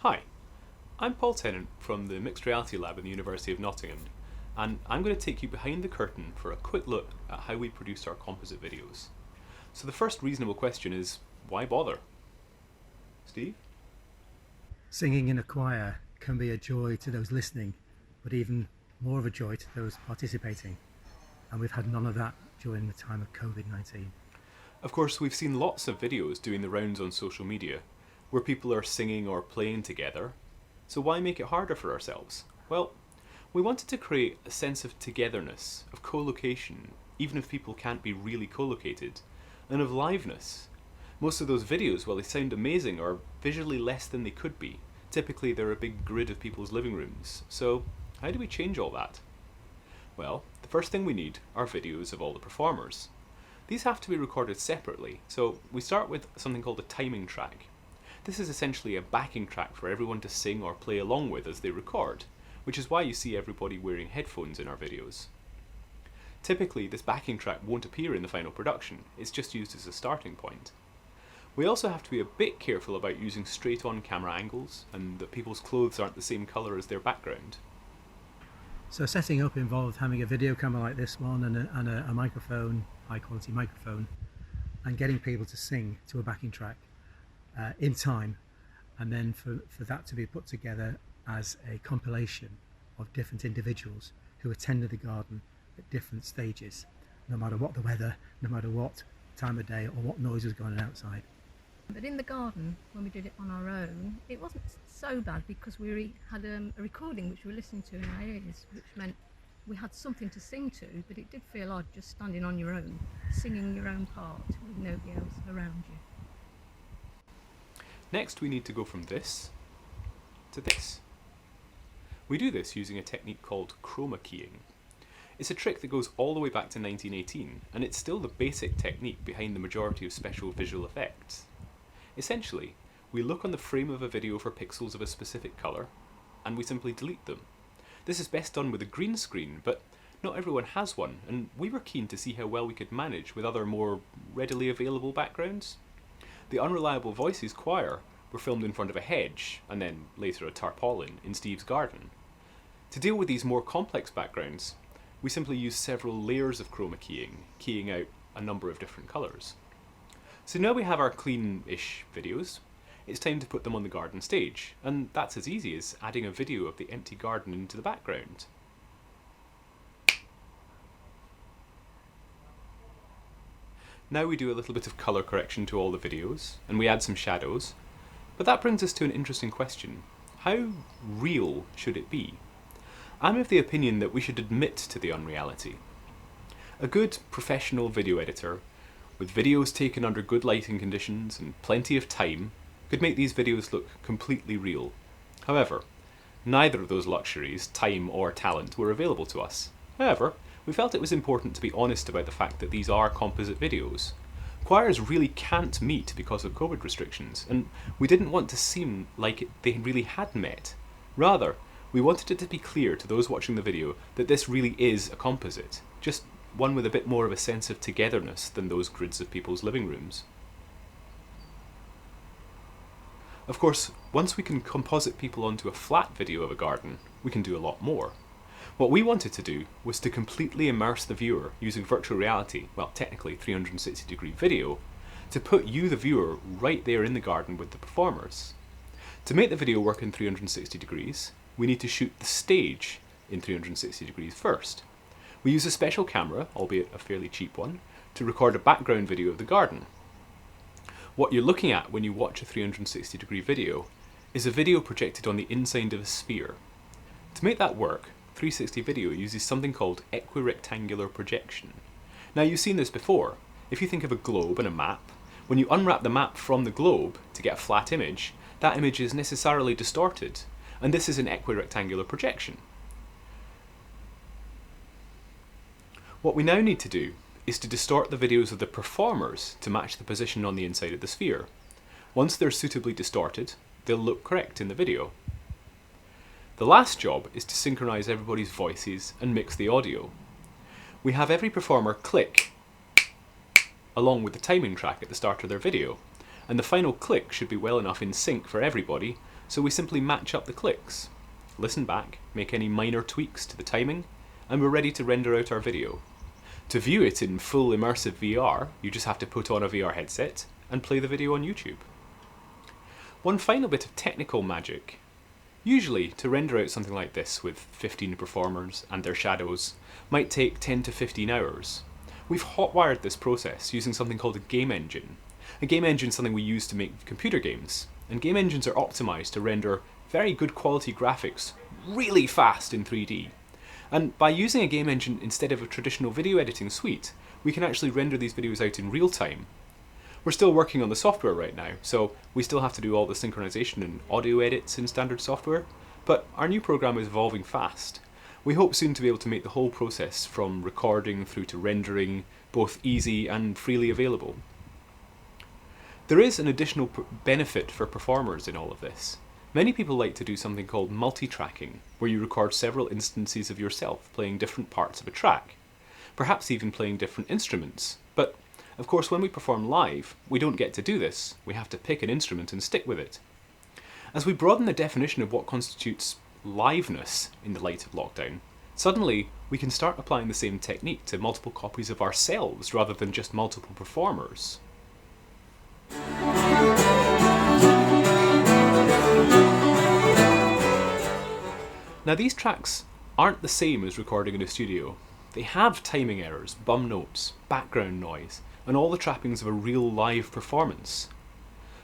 Hi, I'm Paul Tennant from the Mixed Reality Lab in the University of Nottingham, and I'm going to take you behind the curtain for a quick look at how we produce our composite videos. So the first reasonable question is, why bother? Steve? Singing in a choir can be a joy to those listening, but even more of a joy to those participating. And we've had none of that during the time of COVID-19. Of course, we've seen lots of videos doing the rounds on social media, where people are singing or playing together. So why make it harder for ourselves? Well, we wanted to create a sense of togetherness, of co-location, even if people can't be really co-located, and of liveness. Most of those videos, while they sound amazing, are visually less than they could be. Typically, they're a big grid of people's living rooms. So how do we change all that? Well, the first thing we need are videos of all the performers. These have to be recorded separately, so we start with something called a timing track. This is essentially a backing track for everyone to sing or play along with as they record, which is why you see everybody wearing headphones in our videos. Typically, this backing track won't appear in the final production, it's just used as a starting point. We also have to be a bit careful about using straight-on camera angles, and that people's clothes aren't the same colour as their background. So setting up involved having a video camera like this one and a microphone, high quality microphone, and getting people to sing to a backing track in time, and then for that to be put together as a compilation of different individuals who attended the garden at different stages, no matter what the weather, no matter what time of day or what noise was going on outside. But in the garden, when we did it on our own, it wasn't so bad because we had a recording which we were listening to in our ears, which meant we had something to sing to, but it did feel odd just standing on your own, singing your own part with nobody else around you. Next, we need to go from this to this. We do this using a technique called chroma keying. It's a trick that goes all the way back to 1918, and it's still the basic technique behind the majority of special visual effects. Essentially, we look on the frame of a video for pixels of a specific colour, and we simply delete them. This is best done with a green screen, but not everyone has one, and we were keen to see how well we could manage with other more readily available backgrounds. The Unreliable Voices choir were filmed in front of a hedge, and then later a tarpaulin, in Steve's garden. To deal with these more complex backgrounds, we simply use several layers of chroma keying, keying out a number of different colours. So now we have our clean-ish videos, it's time to put them on the garden stage, and that's as easy as adding a video of the empty garden into the background. Now we do a little bit of colour correction to all the videos, and we add some shadows, but that brings us to an interesting question. How real should it be? I'm of the opinion that we should admit to the unreality. A good professional video editor, with videos taken under good lighting conditions and plenty of time, could make these videos look completely real. However, neither of those luxuries, time or talent, were available to us. However, we felt it was important to be honest about the fact that these are composite videos. Choirs really can't meet because of COVID restrictions, and we didn't want to seem like they really had met. Rather, we wanted it to be clear to those watching the video that this really is a composite, just one with a bit more of a sense of togetherness than those grids of people's living rooms. Of course, once we can composite people onto a flat video of a garden, we can do a lot more. What we wanted to do was to completely immerse the viewer using virtual reality, well technically 360-degree video, to put you, the viewer, right there in the garden with the performers. To make the video work in 360 degrees, we need to shoot the stage in 360 degrees first. We use a special camera, albeit a fairly cheap one, to record a background video of the garden. What you're looking at when you watch a 360-degree video is a video projected on the inside of a sphere. To make that work, 360 video uses something called equirectangular projection. Now you've seen this before. If you think of a globe and a map, when you unwrap the map from the globe to get a flat image, that image is necessarily distorted, and this is an equirectangular projection. What we now need to do is to distort the videos of the performers to match the position on the inside of the sphere. Once they're suitably distorted, they'll look correct in the video. The last job is to synchronise everybody's voices and mix the audio. We have every performer click along with the timing track at the start of their video, and the final click should be well enough in sync for everybody, so we simply match up the clicks, listen back, make any minor tweaks to the timing, and we're ready to render out our video. To view it in full immersive VR, you just have to put on a VR headset and play the video on YouTube. One final bit of technical magic. Usually, to render out something like this with 15 performers and their shadows might take 10 to 15 hours. We've hotwired this process using something called a game engine. A game engine is something we use to make computer games, and game engines are optimized to render very good quality graphics really fast in 3D. And by using a game engine instead of a traditional video editing suite, we can actually render these videos out in real time. We're still working on the software right now, so we still have to do all the synchronization and audio edits in standard software, but our new program is evolving fast. We hope soon to be able to make the whole process from recording through to rendering both easy and freely available. There is an additional benefit for performers in all of this. Many people like to do something called multi-tracking, where you record several instances of yourself playing different parts of a track, perhaps even playing different instruments. But of course, when we perform live, we don't get to do this. We have to pick an instrument and stick with it. As we broaden the definition of what constitutes liveness in the light of lockdown, suddenly we can start applying the same technique to multiple copies of ourselves rather than just multiple performers. Now, these tracks aren't the same as recording in a studio. They have timing errors, bum notes, background noise, and all the trappings of a real live performance.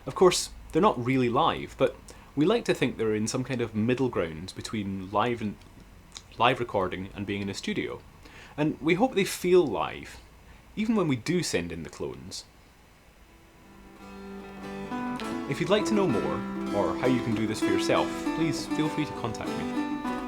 Of course, they're not really live, but we like to think they're in some kind of middle ground between live recording and being in a studio. And we hope they feel live, even when we do send in the clones. If you'd like to know more, or how you can do this for yourself, please feel free to contact me.